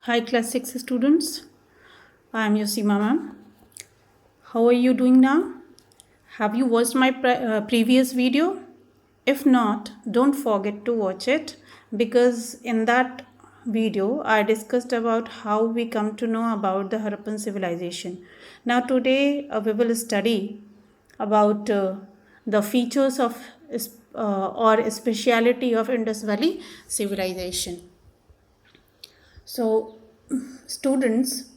Hi class 6 students, I am Yosima ma'am. How are you doing now? Have you watched my previous video? If not, don't forget to watch it because in that video I discussed about how we come to know about the Harappan civilization. Now today we will study about the features of or speciality of Indus Valley civilization. So students,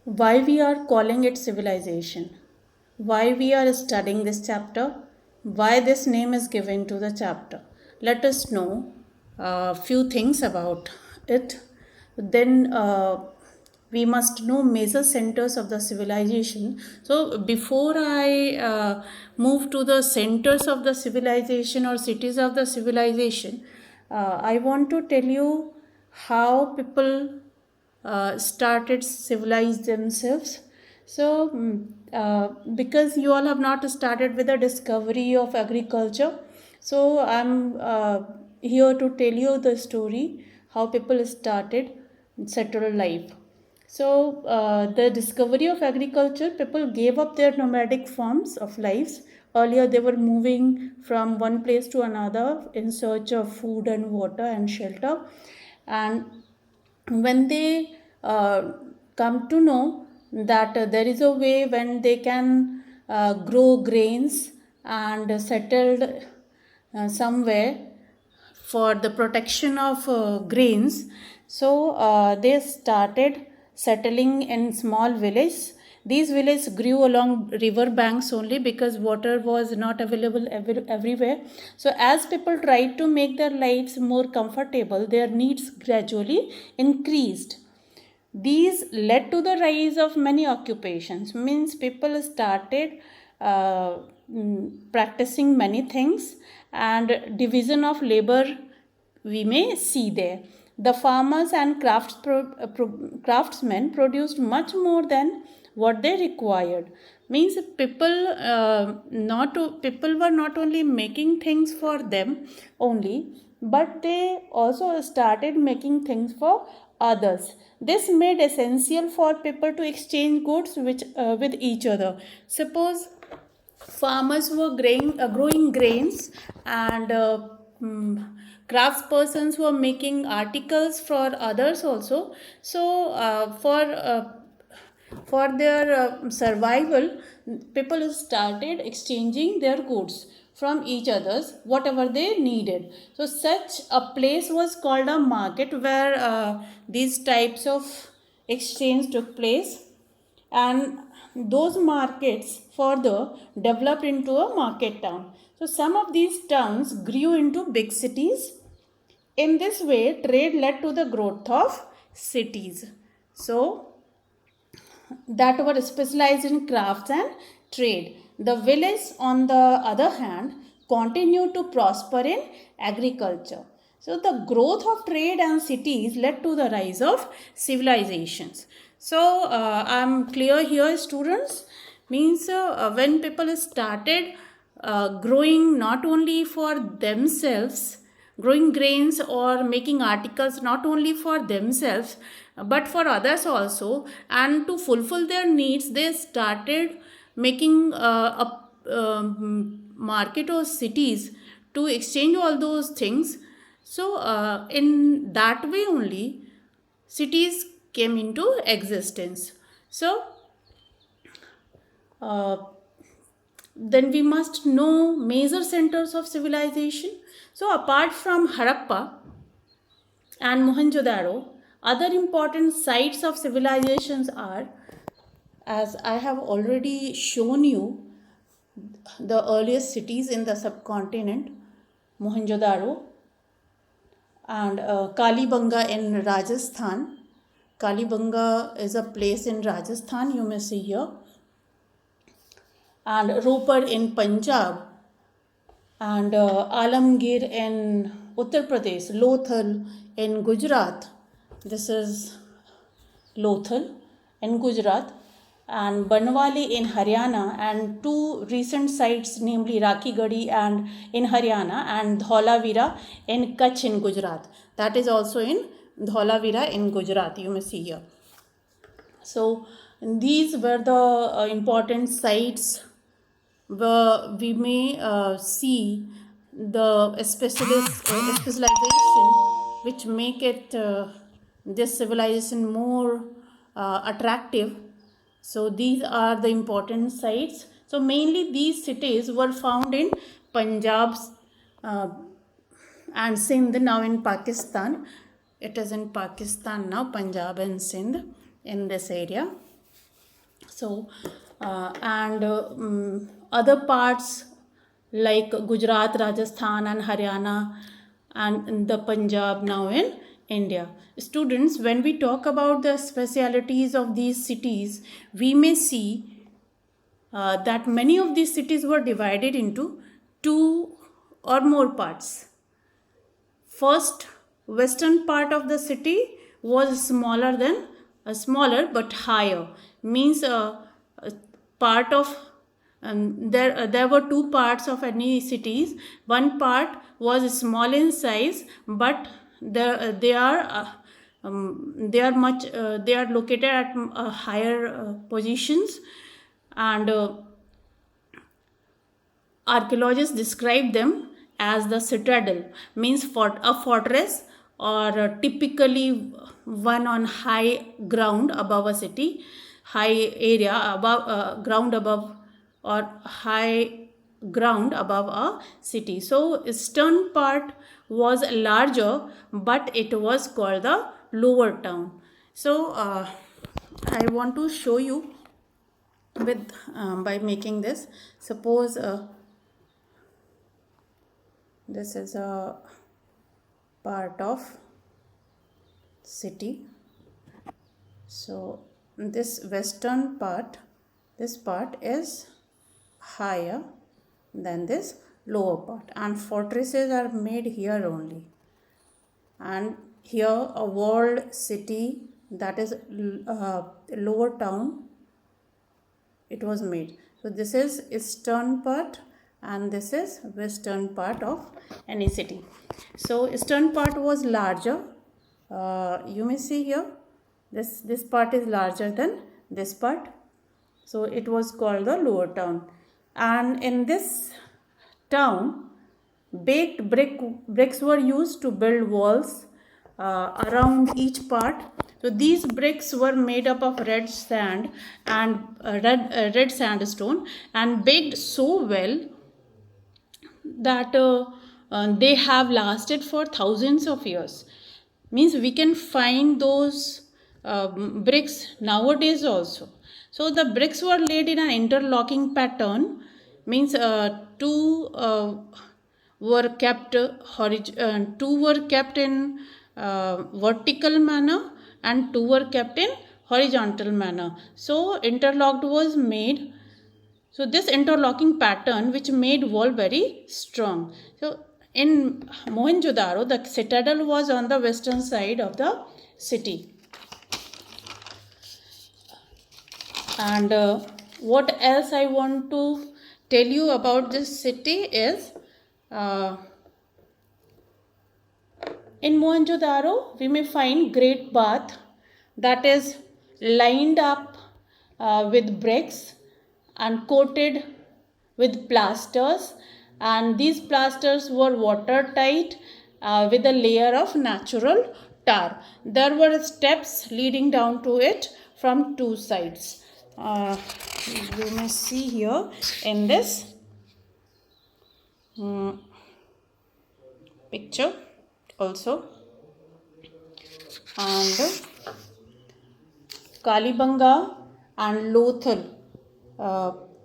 why we are calling it civilization, why we are studying this chapter, why this name is given to the chapter. Let us know a few things about it. Then we must know major centers of the civilization. So before I move to the centers of the civilization or cities of the civilization, I want to tell you how people started civilize themselves. So because you all have not started with the discovery of agriculture, so I'm here to tell you the story how people started settled life. So the discovery of agriculture, people gave up their nomadic forms of lives. Earlier they were moving from one place to another in search of food and water and shelter, and when they come to know that there is a way when they can grow grains and settled somewhere for the protection of grains, so they started settling in small villages. These villages grew along river banks only because water was not available everywhere. So as people tried to make their lives more comfortable, their needs gradually increased. These led to the rise of many occupations. Means people started practicing many things, and division of labor we may see there. The farmers and craftsmen produced much more than what they required. Means people were not only making things for them only, but they also started making things for others. This made essential for people to exchange goods with each other. Suppose farmers were growing grains, and craftspersons were making articles for others also. So for their survival, people started exchanging their goods from each others whatever they needed. So such a place was called a market where these types of exchange took place, and those markets further developed into a market town. So some of these towns grew into big cities. In this way, trade led to the growth of cities. So that were specialized in crafts and trade. The village, on the other hand, continued to prosper in agriculture. So the growth of trade and cities led to the rise of civilizations. So I'm clear here, students. Means when people started growing not only for themselves, growing grains or making articles not only for themselves but for others also, and to fulfill their needs they started making a market or cities to exchange all those things. So in that way only cities came into existence. So uh, then we must know major centers of civilization. So apart from Harappa and Mohenjo-daro, other important sites of civilizations are, as I have already shown you, the earliest cities in the subcontinent, Mohenjo-daro and Kalibanga in Rajasthan. Kalibanga is a place in Rajasthan, you may see here, and Ropar in Punjab, and Alamgir in Uttar Pradesh, Lothal in Gujarat. This is Lothal in Gujarat, and Banwali in Haryana, and two recent sites, namely Rakhi Gadi and in Haryana, and Dhaulavira in Kutch in Gujarat. That is also in Dholavira in Gujarat, you may see here. So these were the important sites where we may see the specialization which make it this civilization more attractive. So these are the important sites. So mainly these cities were found in Punjab uh, and Sindh, now in Pakistan. It is in Pakistan now, Punjab and Sindh, in this area. So and other parts like Gujarat, Rajasthan and Haryana and the Punjab now in India. Students, when we talk about the specialities of these cities, we may see that many of these cities were divided into two or more parts. First, western part of the city was smaller but higher. Means part of there were two parts of any cities. One part was small in size, but they are much they are located at higher positions, and archaeologists describe them as the citadel, means a fortress, or typically one on high ground above a city, high area above ground above, or high ground above a city. So eastern part was larger, but it was called the lower town. So I want to show you with by making this. Suppose this is a part of city. So this western part, this part is higher than this lower part, and fortresses are made here only, and here a walled city, that is lower town, it was made. So this is eastern part and this is western part of any city. So eastern part was larger. You may see here, this part is larger than this part. So it was called the lower town. And in this town, baked bricks were used to build walls around each part. So these bricks were made up of red sand and red sandstone, and baked so well that they have lasted for thousands of years. Means we can find those bricks nowadays also. So the bricks were laid in an interlocking pattern. Means two were kept two were kept in vertical manner and two were kept in horizontal manner. So interlocked was made. So this interlocking pattern which made wall very strong. So in Mohenjo-daro, the citadel was on the western side of the city. And what else I want to tell you about this city is in Mohenjo-daro we may find Great Bath, that is lined up with bricks and coated with plasters, and these plasters were watertight with a layer of natural tar. There were steps leading down to it from two sides. You may see here in this picture also. And Kalibanga and Lothal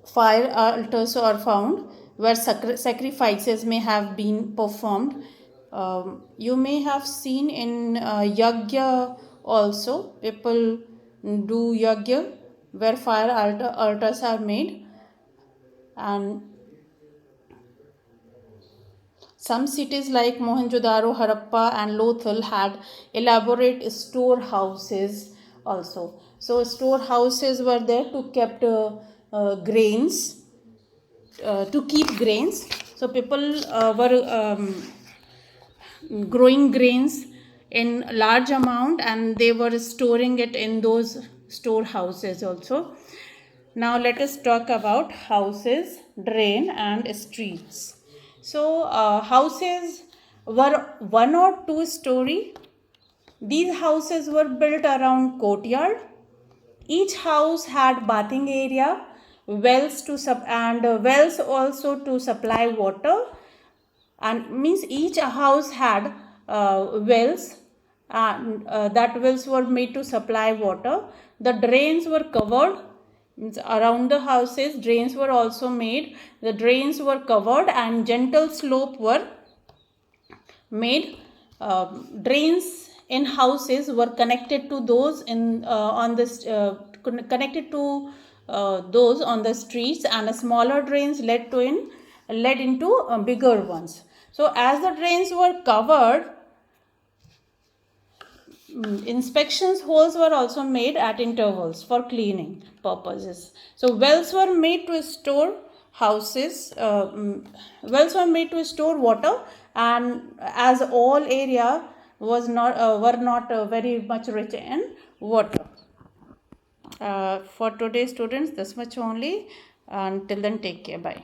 fire altars are found where sacrifices may have been performed. You may have seen in Yagya also, people do Yagya where fire altars are made. And some cities like Mohenjo-daro, Harappa and Lothal had elaborate storehouses also. So storehouses were there to keep grains, to keep grains. So people were growing grains in large amount, and they were storing it in those storehouses also. Now let us talk about houses, drain and streets. So houses were 1 or 2 story. These houses were built around courtyard. Each house had bathing area, wells wells also to supply water, and means each house had wells, and that wells were made to supply water. The drains were covered, means around the houses drains were also made. The drains were covered and gentle slope were made. Drains in houses were connected to those in on this connected to those on the streets, and smaller drains led into bigger ones. So as the drains were covered, inspections holes were also made at intervals for cleaning purposes. So wells were made to store wells were made to store water, and as all area was not were not very much rich in water. For today students, this much only. Until then, take care. Bye.